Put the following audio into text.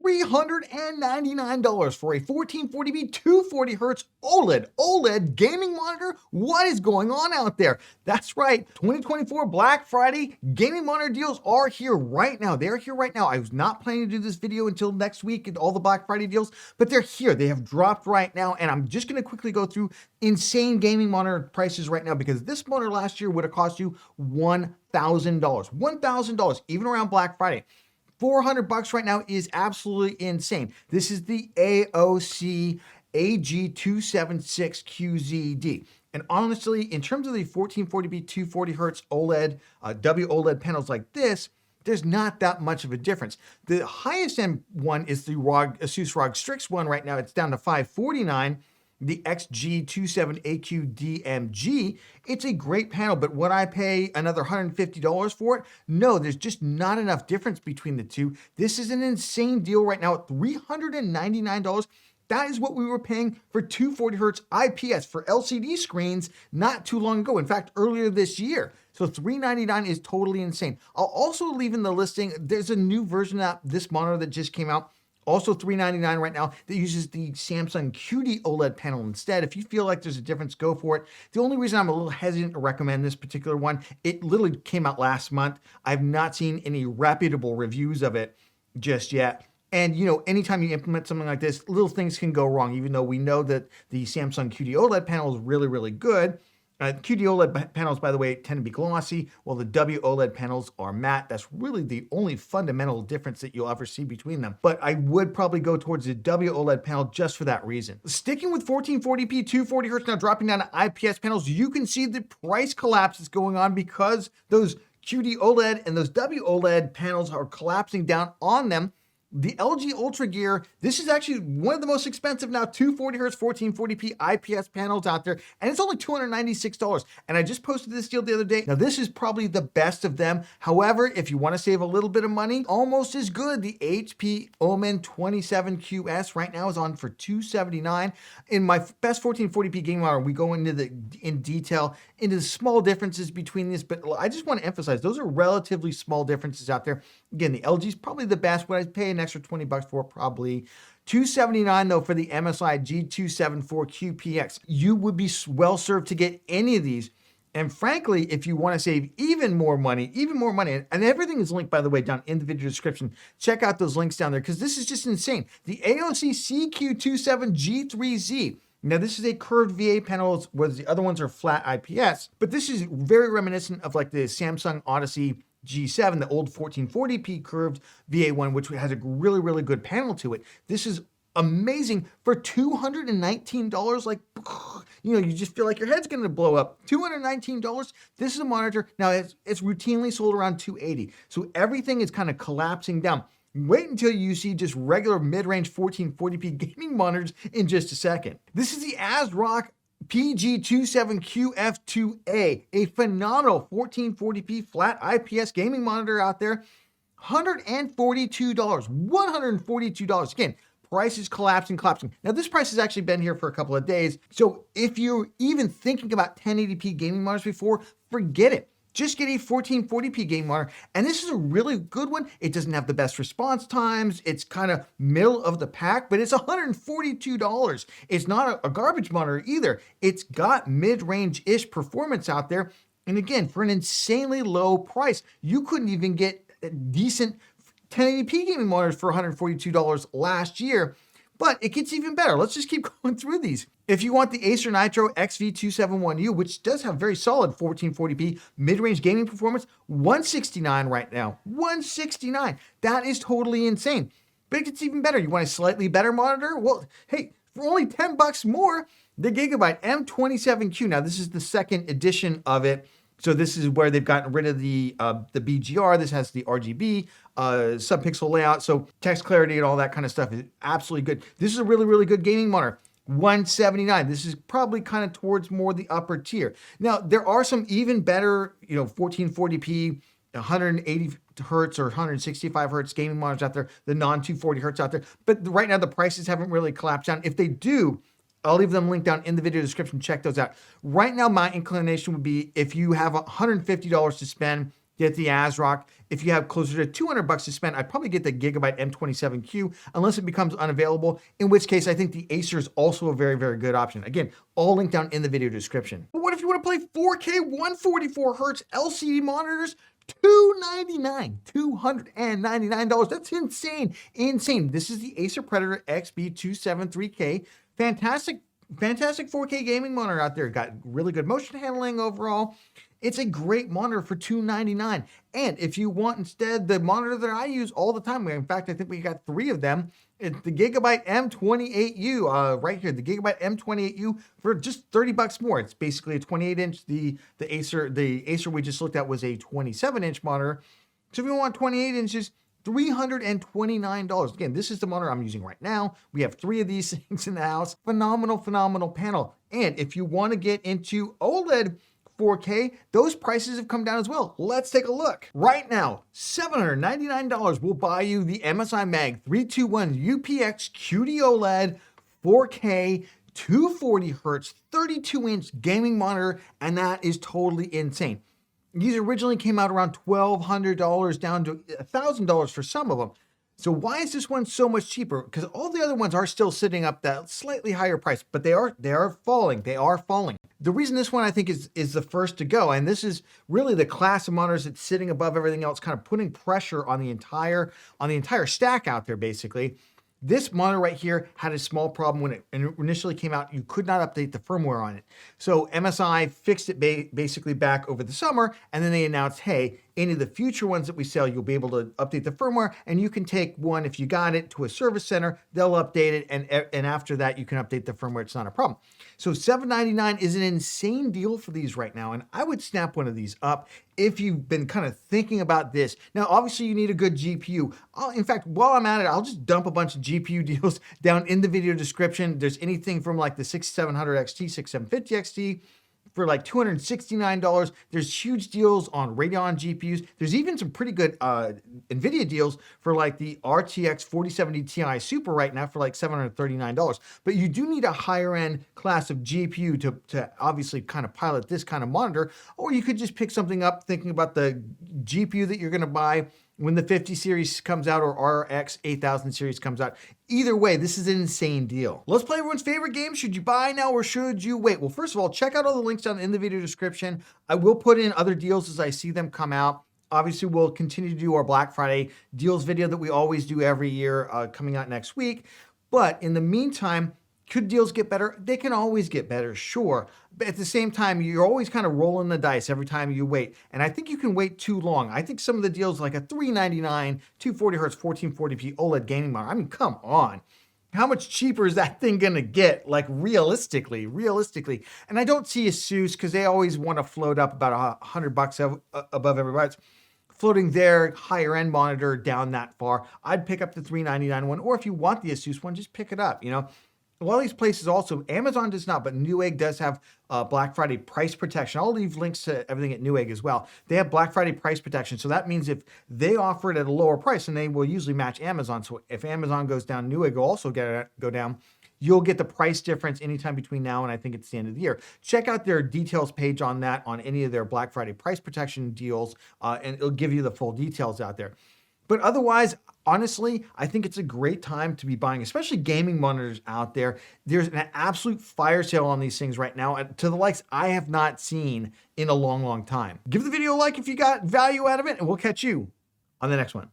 $399 for a 1440p 240Hz OLED gaming monitor. What is going on out there? That's right, 2024 Black Friday gaming monitor deals are here right now. They're here right now. I was not planning to do this video until next week and all the Black Friday deals, but they're here. They have dropped right now, and I'm just going to quickly go through insane gaming monitor prices right now, because this monitor last year would have cost you $1,000. $1,000, even around Black Friday. $400 right now is absolutely insane. This is the AOC AG276QZD. And honestly, in terms of the 1440p 240Hz OLED, WOLED panels like this, there's not that much of a difference. The highest end one is the Asus ROG Strix one right now. It's down to $549. The XG27AQ-DMG, it's a great panel, but would I pay another $150 for it? No, there's just not enough difference between the two. This is an insane deal right now at $399. That is what we were paying for 240Hz IPS for LCD screens not too long ago. In fact, earlier this year. So $399 is totally insane. I'll also leave in the listing, there's a new version of this monitor that just came out, also $399 right now, that uses the Samsung QD-OLED panel instead. If you feel like there's a difference, go for it. The only reason I'm a little hesitant to recommend this particular one, it literally came out last month. I've not seen any reputable reviews of it just yet. And you know, anytime you implement something like this, little things can go wrong, even though we know that the Samsung QD-OLED panel is really, really good. QD-OLED panels, by the way, tend to be glossy, while the WOLED panels are matte. That's really the only fundamental difference that you'll ever see between them. But I would probably go towards the WOLED panel just for that reason. Sticking with 1440p 240Hz, now dropping down to IPS panels, you can see the price collapse is going on because those QD-OLED and those WOLED panels are collapsing down on them. The LG Ultra Gear, this is actually one of the most expensive now 240Hz 1440p IPS panels out there, and it's only $296. And I just posted this deal the other day. Now this is probably the best of them. However, if you want to save a little bit of money, almost as good, the HP Omen 27QS right now is on for $279. In my best 1440p gaming monitor, we go in detail into the small differences between these, but I just want to emphasize those are relatively small differences out there. Again, the LG is probably the best. Would I pay an extra $20 for? Probably. $279 though for the MSI G274QPX. You would be well served to get any of these. And frankly, if you want to save even more money, and everything is linked, by the way, down in the video description. Check out those links down there, because this is just insane. The AOC CQ27G3Z. Now, this is a curved VA panel, whereas the other ones are flat IPS, but this is very reminiscent of like the Samsung Odyssey G7, the old 1440p curved VA one, which has a really, really good panel to it. This is amazing for $219. Like, you know, you just feel like your head's going to blow up. $219. This is a monitor. Now, it's routinely sold around $280. So everything is kind of collapsing down. Wait until you see just regular mid-range 1440p gaming monitors in just a second. This is the ASRock PG27QF2A, a phenomenal 1440p flat IPS gaming monitor out there. $142. $142. Again, price is collapsing. Now, this price has actually been here for a couple of days. So if you're even thinking about 1080p gaming monitors before, forget it. Just get a 1440p game monitor, and this is a really good one. It doesn't have the best response times. It's kind of middle of the pack, but it's $142. It's not a garbage monitor either. It's got mid-range-ish performance out there. And again, for an insanely low price, you couldn't even get decent 1080p gaming monitors for $142 last year. But it gets even better. Let's just keep going through these. If you want the Acer Nitro XV271U, which does have very solid 1440p mid-range gaming performance, $169 right now. $169. That is totally insane. But it gets even better. You want a slightly better monitor? Well, hey, for only $10 more, the Gigabyte M27Q. Now, this is the second edition of it. So this is where they've gotten rid of the BGR. This has the RGB subpixel layout. So text clarity and all that kind of stuff is absolutely good. This is a really, really good gaming monitor. $179. This is probably kind of towards more the upper tier. Now, there are some even better, 1440p, 180 hertz or 165 hertz gaming monitors out there, the non-240 hertz out there. But right now, the prices haven't really collapsed down. If they do, I'll leave them linked down in the video description. Check those out. Right now, my inclination would be if you have $150 to spend get the ASRock. If you have closer to 200 bucks to spend, I'd probably get the Gigabyte M27Q unless it becomes unavailable, in which case I think the Acer is also a very, very good option. Again, all linked down in the video description. But what if you want to play 4K 144 hertz LCD monitors? $299. That's insane. Insane. This is the Acer Predator XB273K. Fantastic 4K gaming monitor out there. Got really good motion handling overall. It's a great monitor for $299. And if you want instead the monitor that I use all the time, in fact, I think we got 3 of them. It's the Gigabyte M28U right here, the Gigabyte M28U for just 30 bucks more. It's basically a 28-inch. The Acer we just looked at was a 27-inch monitor. So if you want 28 inches, $329. Again, this is the monitor I'm using right now. We have 3 of these things in the house. Phenomenal, phenomenal panel. And if you want to get into OLED 4K, those prices have come down as well. Let's take a look. Right now, $799 will buy you the MSI Mag 321 UPX QD-OLED 4K 240 hertz 32-inch gaming monitor, and that is totally insane. These originally came out around $1,200 down to $1,000 for some of them. So why is this one so much cheaper? Because all the other ones are still sitting up that slightly higher price, but they are falling. They are falling. The reason this one I think is the first to go, and this is really the class of monitors that's sitting above everything else, kind of putting pressure on the entire stack out there, basically. This monitor right here had a small problem when it initially came out. You could not update the firmware on it. So MSI fixed it basically back over the summer, and then they announced, hey, any of the future ones that we sell, you'll be able to update the firmware, and you can take one, if you got it, to a service center. They'll update it, and after that, you can update the firmware. It's not a problem. So $799 is an insane deal for these right now, and I would snap one of these up if you've been kind of thinking about this. Now, obviously, you need a good GPU. In fact, while I'm at it, I'll just dump a bunch of GPU deals down in the video description. There's anything from like the 6700 XT, 6750 XT, for like $269. There's huge deals on Radeon GPUs. There's even some pretty good NVIDIA deals for like the RTX 4070 Ti Super right now for like $739. But you do need a higher end class of GPU to obviously kind of pilot this kind of monitor, or you could just pick something up thinking about the GPU that you're gonna buy when the 50 series comes out or RX 8000 series comes out. Either way, this is an insane deal. Let's play everyone's favorite game. Should you buy now or should you wait? Well, first of all, check out all the links down in the video description. I will put in other deals as I see them come out. Obviously, we'll continue to do our Black Friday deals video that we always do every year coming out next week. But in the meantime, could deals get better? They can always get better, sure. But at the same time, you're always kind of rolling the dice every time you wait. And I think you can wait too long. I think some of the deals like a $399, 240 hertz, 1440p OLED gaming monitor. I mean, come on. How much cheaper is that thing gonna get? Like realistically. And I don't see Asus because they always want to float up about $100 above everybody else. Floating their higher end monitor down that far. I'd pick up the $399 one, or if you want the Asus one, just pick it up, you know. A lot of these places also, Amazon does not, but Newegg does have Black Friday price protection. I'll leave links to everything at Newegg as well. They have Black Friday price protection. So that means if they offer it at a lower price, and they will usually match Amazon. So if Amazon goes down, Newegg will also go down. You'll get the price difference anytime between now and I think it's the end of the year. Check out their details page on that, on any of their Black Friday price protection deals, and it'll give you the full details out there. But otherwise, honestly, I think it's a great time to be buying, especially gaming monitors out there. There's an absolute fire sale on these things right now, to the likes I have not seen in a long, long time. Give the video a like if you got value out of it, and we'll catch you on the next one.